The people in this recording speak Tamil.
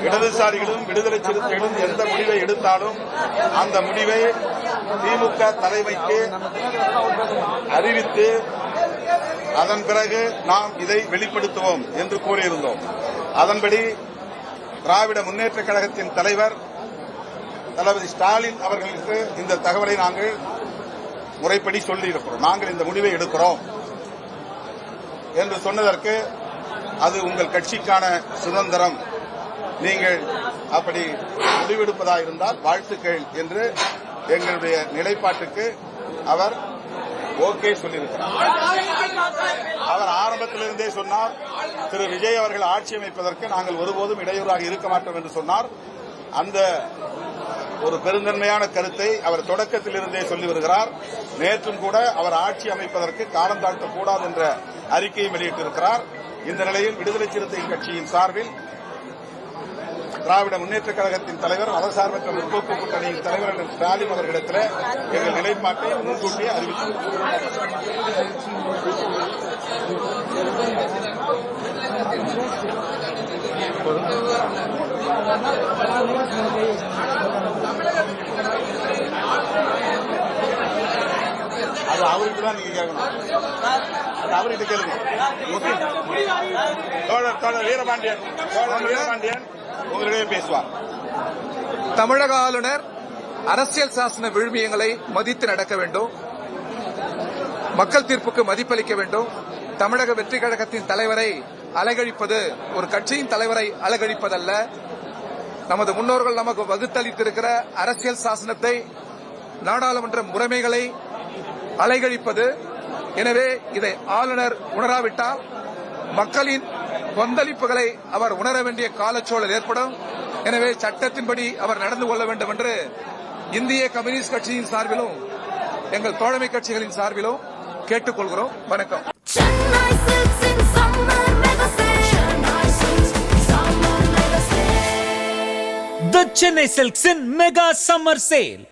இடதுசாரிகளும் விடுதலை சிறுத்தைகளும் எந்த முடிவை எடுத்தாலும் அந்த முடிவை திமுக தலைமைக்கு அறிவித்து அதன் பிறகு நாம் இதை வெளிப்படுத்துவோம் என்று கூறியிருந்தோம். அதன்படி திராவிட முன்னேற்ற கழகத்தின் தலைவர் தளபதி ஸ்டாலின் அவர்களுக்கு இந்த தகவலை நாங்கள் முறைப்படி சொல்லியிருக்கிறோம். நாங்கள் இந்த முடிவை எடுக்கிறோம் என்று சொன்னதற்கு அது உங்கள் கட்சிக்கான சுதந்திரம், நீங்கள் அப்படி முடிவெடுப்பதாக இருந்தால் வாழ்த்துக்கள் என்று எங்களுடைய நிலைப்பாட்டுக்கு அவர் ஓகே சொல்லியிருக்கிறார். அவர் ஆரம்பத்திலிருந்தே சொன்னார், திரு விஜய் அவர்கள் ஆட்சி அமைப்பதற்கு நாங்கள் ஒருபோதும் இடையூறாக இருக்க மாட்டோம் என்று சொன்னார். அந்த ஒரு பெருந்தன்மையான கருத்தை அவர் தொடக்கத்திலிருந்தே சொல்லி வருகிறார். நேற்றும் கூட அவர் ஆட்சி அமைப்பதற்கு காலம் தாழ்த்தக்கூடாது என்ற அறிக்கையை வெளியிட்டிருக்கிறார். இந்த நிலையில் விடுதலை சிறுத்தை கட்சியின் சார்பில் திராவிட முன்னேற்ற கழகத்தின் தலைவர், மதசார்பற்ற முற்போக்கு கூட்டணியின் தலைவர் ஸ்டாலின் அவர்களிடத்தில் எங்கள் நிலைப்பாட்டை முன்கூட்டியே அறிவித்துள்ளோம். அது அவருக்கு தான் நீங்க கேட்கணும். அது அவர்கிட்ட கேளுங்க. தோழர் வீரபாண்டியன் உங்களிடையே பேசுவார். தமிழக ஆளுநர் அரசியல் சாசன விழுமியங்களை மதித்து நடக்க வேண்டும். மக்கள் தீர்ப்புக்கு மதிப்பளிக்க வேண்டும். தமிழக வெற்றி கழகத்தின் தலைவரை அலகழிப்பது ஒரு கட்சியின் தலைவரை அலகழிப்பதல்ல. நமது முன்னோர்கள் நமக்கு வகுத்தளித்திருக்கிற அரசியல் சாசனத்தை, நாடாளுமன்ற முறைமைகளை அலைகழிப்பது. எனவே இதை ஆளுநர் உணராவிட்டால் மக்களின் கொந்தளிப்புகளை அவர் உணர வேண்டிய காலச்சூழல் ஏற்படும். எனவே சட்டத்தின்படி அவர் நடந்து கொள்ள வேண்டும் என்று இந்திய கம்யூனிஸ்ட் கட்சியின் சார்பிலும் எங்கள் தோழமை கட்சிகளின் சார்பிலும் கேட்டுக் கொள்கிறோம். வணக்கம். The Chennai Silks in Mega Summer Sale.